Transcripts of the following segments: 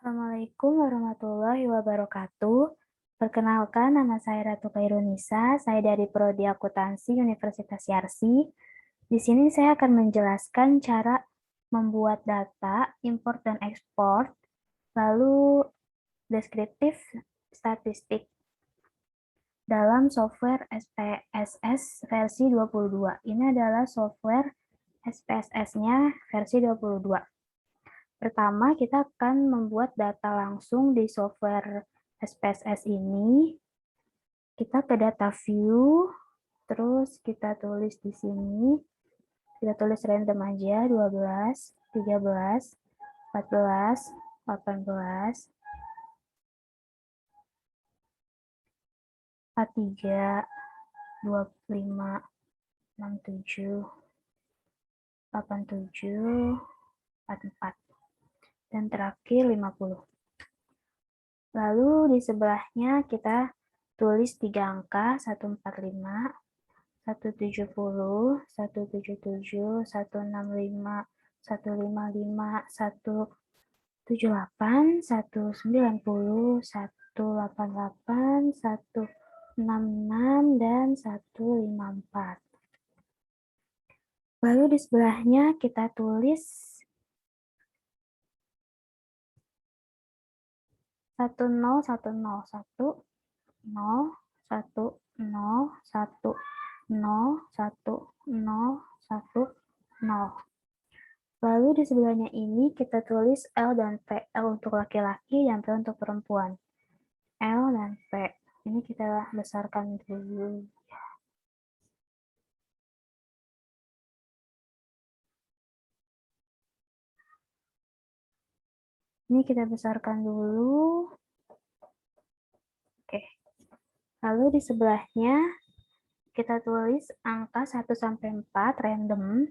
Assalamualaikum warahmatullahi wabarakatuh. Perkenalkan, nama saya Ratu Kairunisa. Saya dari Prodi Akuntansi Universitas Yarsi. Di sini saya akan menjelaskan cara membuat data, import dan ekspor, lalu deskriptif statistik dalam software SPSS versi 22. Ini adalah software SPSS-nya versi 22. Pertama, kita akan membuat data langsung di software SPSS ini. Kita ke data view, terus kita tulis di sini. Kita tulis random aja, 12, 13, 14, 18, 43, 25, 67, 87, 44. Dan terakhir 50. Lalu di sebelahnya kita tulis 3 angka, 145, 170, 177, 165, 155, 178, 190, 188, 166, dan 154. Lalu di sebelahnya kita tulis 10, 101, 0, 1, 0, 1, 0, 1, 0, 1, 0. Lalu di sebelahnya ini kita tulis L dan P. L untuk laki-laki dan P untuk perempuan. L dan P. Ini kita besarkan dulu. Ini kita besarkan dulu. Oke. Lalu di sebelahnya kita tulis angka 1 sampai 4 random.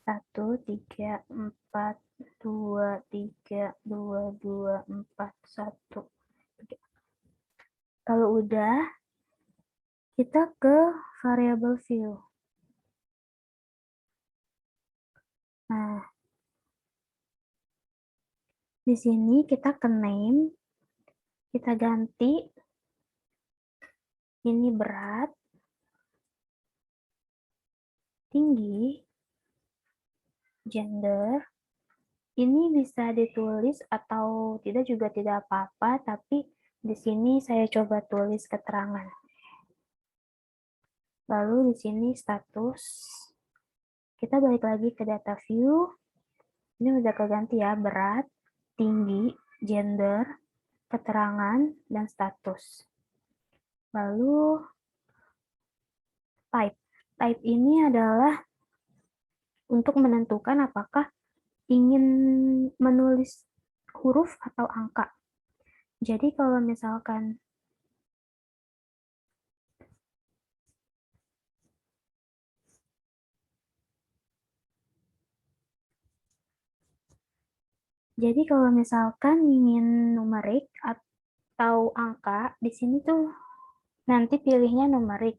1, 3, 4, 2, 3, 2, 2, 4, 1, 3. Kalau udah, kita ke variable view. Nah, di sini kita ke name, kita ganti, ini berat, tinggi, gender. Ini bisa ditulis atau tidak juga tidak apa-apa, tapi di sini saya coba tulis keterangan. Lalu di sini status. Kita balik lagi ke data view. Ini udah keganti ya, berat, tinggi, gender, keterangan, dan status. Lalu type. Type ini adalah untuk menentukan apakah ingin menulis huruf atau angka. Jadi kalau misalkan ingin numerik atau angka, di sini tuh nanti pilihnya numerik.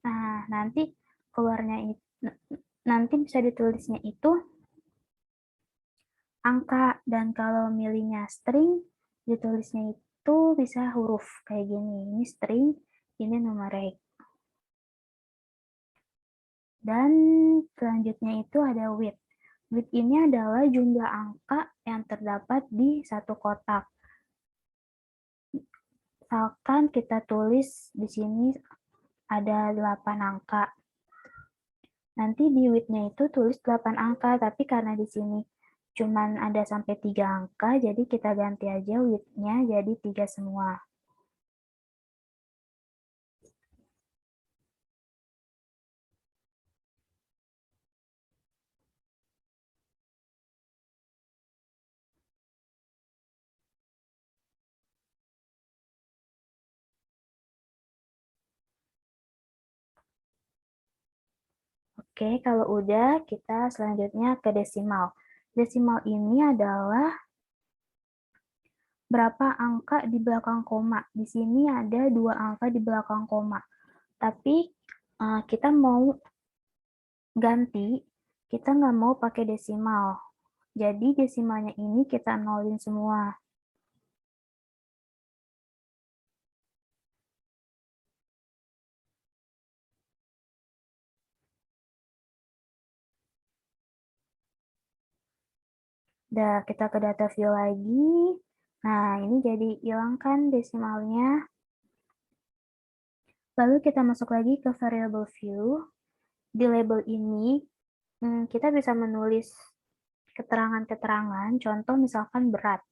Nah, nanti keluarnya itu nanti bisa ditulisnya itu angka, dan kalau milihnya string ditulisnya itu bisa huruf kayak gini. Ini string, ini numerik. Dan selanjutnya itu ada width. Width ini adalah jumlah angka yang terdapat di satu kotak. Misalkan kita tulis di sini ada 8 angka. Nanti di width-nya itu tulis 8 angka, tapi karena di sini cuman ada sampai 3 angka, jadi kita ganti aja width-nya jadi 3 semua. Oke, kalau udah, kita selanjutnya ke desimal. Desimal ini adalah berapa angka di belakang koma. Di sini ada 2 angka di belakang koma. Tapi kita mau ganti, kita nggak mau pakai desimal. Jadi desimalnya ini kita nolin semua. Udah, kita ke data view lagi. Nah, ini jadi hilangkan desimalnya. Lalu kita masuk lagi ke variable view. Di label ini, kita bisa menulis keterangan-keterangan, contoh misalkan berat.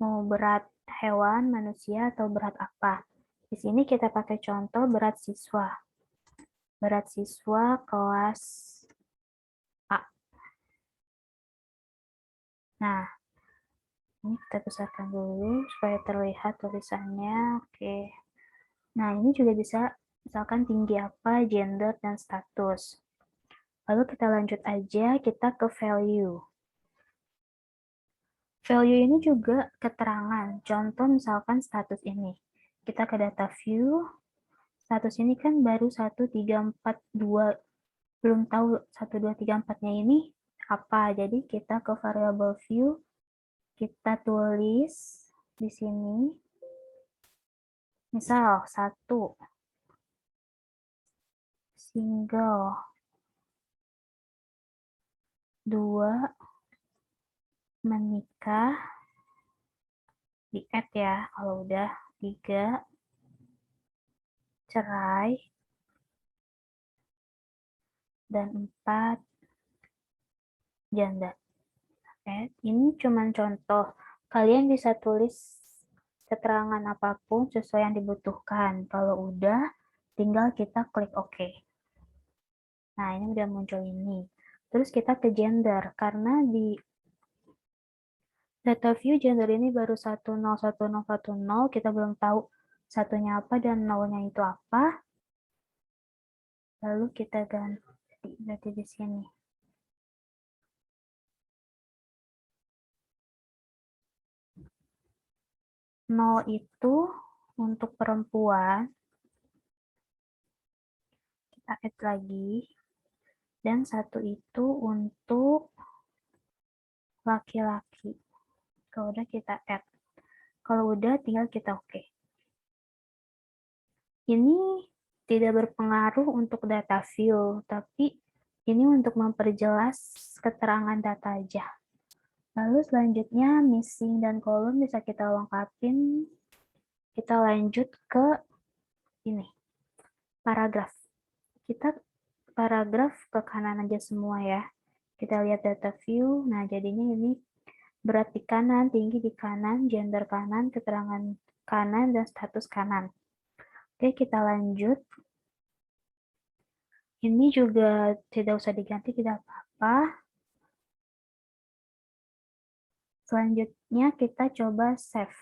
Mau berat hewan, manusia, atau berat apa. Di sini kita pakai contoh berat siswa. Berat siswa kelas A. Nah, ini kita besarkan dulu supaya terlihat tulisannya. Oke. Nah, ini juga bisa misalkan tinggi apa, gender, dan status. Lalu kita lanjut aja, kita ke value. Value ini juga keterangan. Contoh misalkan status ini. Kita ke data view. Status ini kan baru 1, 3, 4, 2. Belum tahu 1, 2, 3, 4-nya ini apa. Jadi kita ke variable view. Kita tulis di sini. Misal 1. Single. 2. Menikah. Di add ya kalau udah. 3. Cerai. Dan 4. Janda. Ini cuma contoh. Kalian bisa tulis keterangan apapun sesuai yang dibutuhkan. Kalau udah, tinggal kita klik OK. Nah, ini udah muncul ini. Terus kita ke gender. Karena di data view gender ini baru 101010, kita belum tahu satunya apa dan nolnya itu apa. Lalu kita ganti berarti di sini. Nol itu untuk perempuan. Kita add lagi. Dan 1 itu untuk laki-laki. Kalau udah kita add. Kalau udah tinggal kita oke. Ini tidak berpengaruh untuk data view, tapi ini untuk memperjelas keterangan data aja. Lalu selanjutnya missing dan kolom bisa kita lengkapin. Kita lanjut ke ini, paragraf. Kita paragraf ke kanan aja semua ya. Kita lihat data view, nah jadinya ini berat di kanan, tinggi di kanan, gender kanan, keterangan kanan, dan status kanan. Oke, kita lanjut. Ini juga tidak usah diganti, tidak apa-apa. Selanjutnya kita coba save.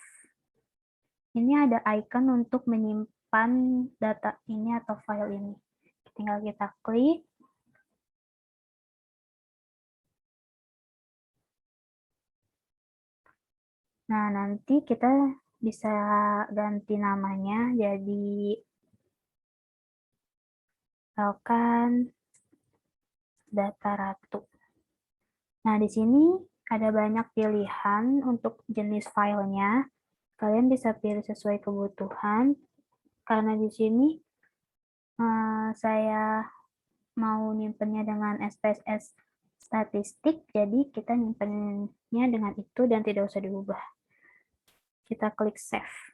Ini ada icon untuk menyimpan data ini atau file ini. Tinggal kita klik. Nah, nanti kita bisa ganti namanya jadi misalkan data ratu. Nah, di sini ada banyak pilihan untuk jenis filenya. Kalian bisa pilih sesuai kebutuhan. Karena di sini saya mau nyimpennya dengan SPSS statistik, jadi kita nyimpennya dengan itu dan tidak usah diubah. Kita klik save.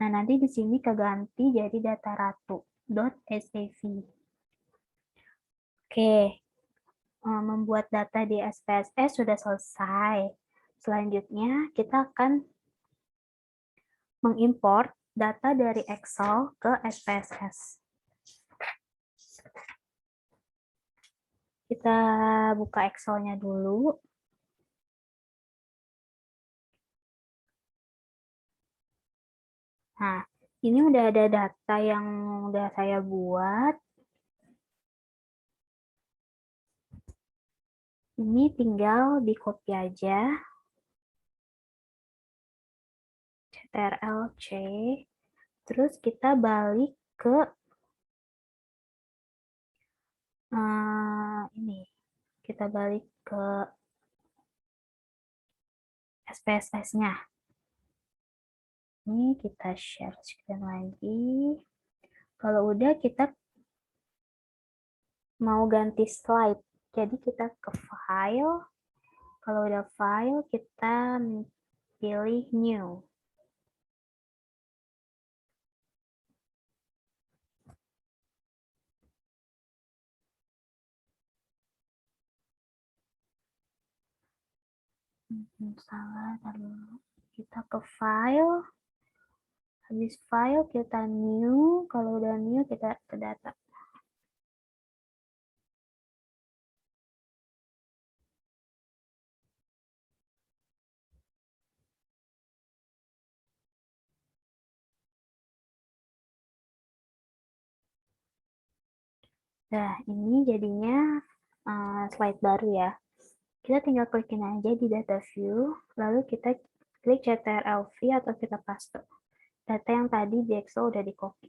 Nah, nanti di sini keganti jadi data ratu.sav. Oke, membuat data di SPSS sudah selesai. Selanjutnya, kita akan mengimport data dari Excel ke SPSS. Kita buka Excel-nya dulu. Nah, ini udah ada data yang udah saya buat. Ini tinggal di copy aja. CTRL-C. Terus kita balik ke ini. Kita balik ke SPSS-nya. Ini kita share screen lagi. Kalau udah kita mau ganti slide. Jadi kita ke file, Kalau udah file, kita pilih new. Salah, lalu kita ke file. Habis file, kita new. Kalau udah new, kita ke data. Nah, ini jadinya slide baru ya. Kita tinggal klikin aja di data view, lalu kita klik CTRL-V atau kita paste. Data yang tadi di Excel udah di copy.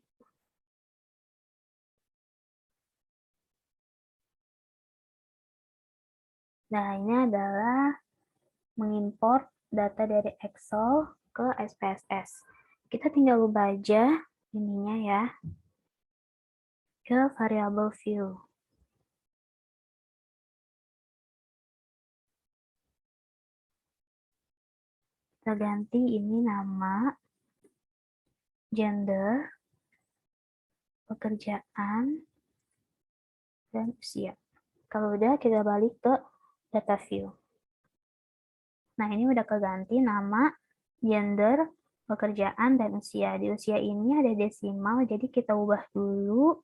Nah, ini adalah mengimport data dari Excel ke SPSS. Kita tinggal ubah aja ininya ya ke variable view. Kita ganti ini nama, gender, pekerjaan, dan usia. Kalau udah, kita balik ke data view. Nah, ini udah keganti nama, gender, pekerjaan, dan usia. Di usia ini ada desimal, jadi kita ubah dulu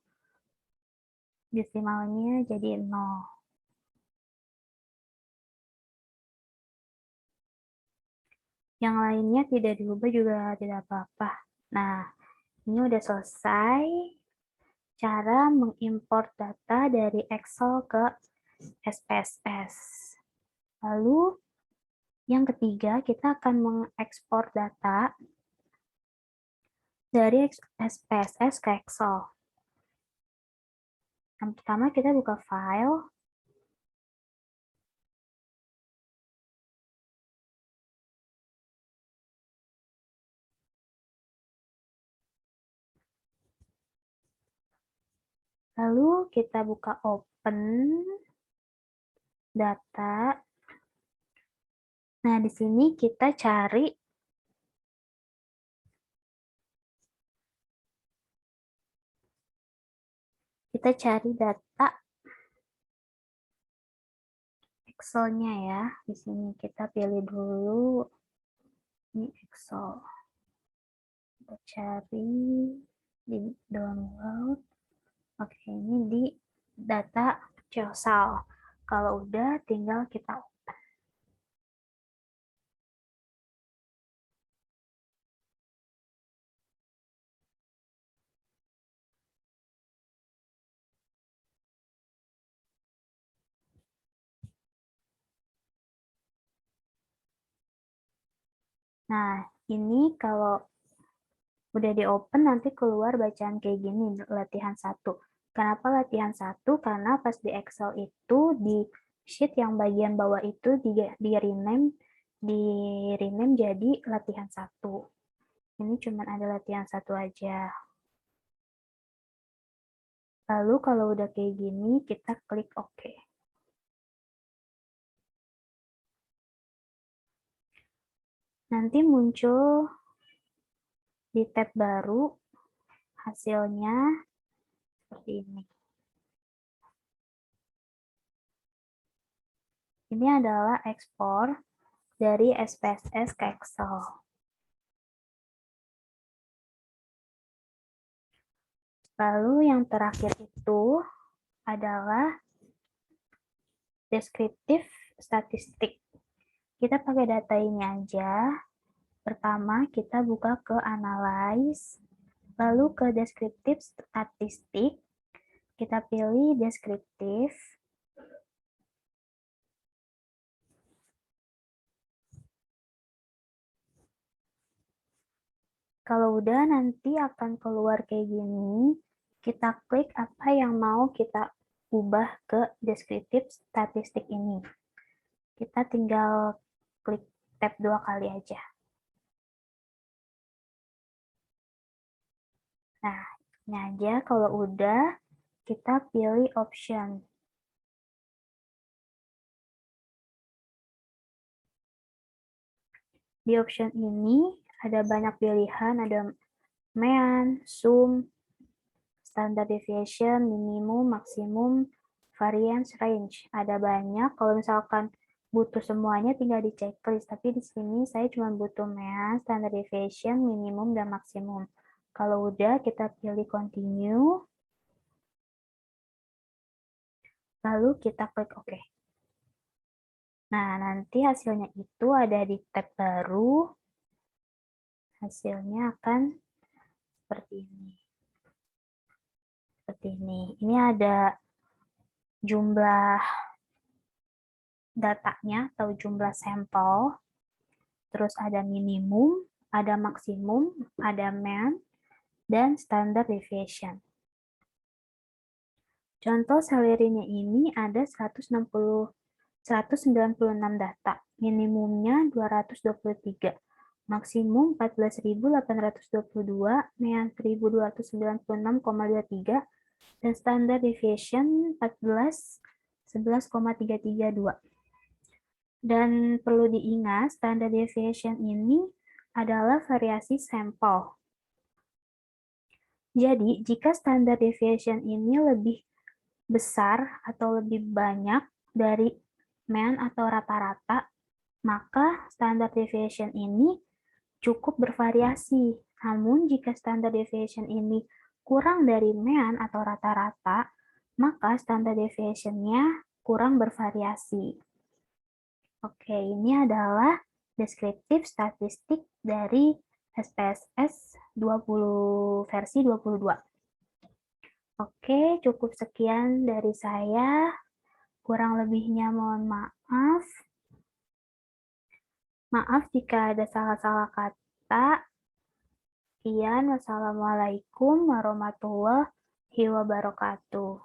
desimalnya jadi 0. Yang lainnya tidak diubah juga tidak apa-apa. Nah, ini udah selesai cara mengimport data dari Excel ke SPSS. Lalu, yang ketiga, kita akan mengekspor data dari SPSS ke Excel. Yang pertama, kita buka file. Lalu kita buka open data. Nah, di sini kita cari data Excel-nya ya. Di sini kita pilih dulu ini Excel. Kita cari di download. Oke, ini di data Ceosal. Kalau udah, tinggal kita open. Nah, ini kalau udah di open nanti keluar bacaan kayak gini, latihan 1. Kenapa latihan 1? Karena pas di Excel itu di sheet yang bagian bawah itu di rename jadi latihan 1. Ini cuma ada latihan 1 aja. Lalu kalau udah kayak gini, kita klik OK. Nanti muncul di tab baru hasilnya seperti ini. Ini adalah ekspor dari SPSS ke Excel. Lalu yang terakhir itu adalah deskriptif statistik. Kita pakai data ini aja. Pertama, kita buka ke Analyze, lalu ke deskriptif statistik. Kita pilih deskriptif. Kalau udah, nanti akan keluar kayak gini. Kita klik apa yang mau kita ubah ke deskriptif statistik ini. Kita tinggal klik tab 2 kali aja. Nah, ini aja. Kalau udah, kita pilih option. Di option ini ada banyak pilihan, ada mean, sum, standard deviation, minimum, maksimum, variance, range. Ada banyak. Kalau misalkan butuh semuanya tinggal di checklist. Tapi di sini saya cuma butuh mean, standard deviation, minimum, dan maksimum. Kalau udah, kita pilih continue. Lalu kita klik OK. Nah, nanti hasilnya itu ada di tab baru. Hasilnya akan seperti ini. Seperti ini. Ini ada jumlah datanya atau jumlah sampel. Terus ada minimum, ada maksimum, ada mean, dan standard deviation. Contoh salary-nya ini ada 196 data, minimumnya 223, maksimum 14.822, mean 1.296,23, dan standard deviation 11,332. Dan perlu diingat, standard deviation ini adalah variasi sampel. Jadi, jika standard deviation ini lebih besar atau lebih banyak dari mean atau rata-rata, maka standard deviation ini cukup bervariasi. Namun, jika standard deviation ini kurang dari mean atau rata-rata, maka standard deviation-nya kurang bervariasi. Oke, ini adalah deskriptif statistik dari SPSS 20 versi 22. Oke, cukup sekian dari saya. Kurang lebihnya mohon maaf. Maaf jika ada salah-salah kata. Sekian, wassalamualaikum warahmatullahi wabarakatuh.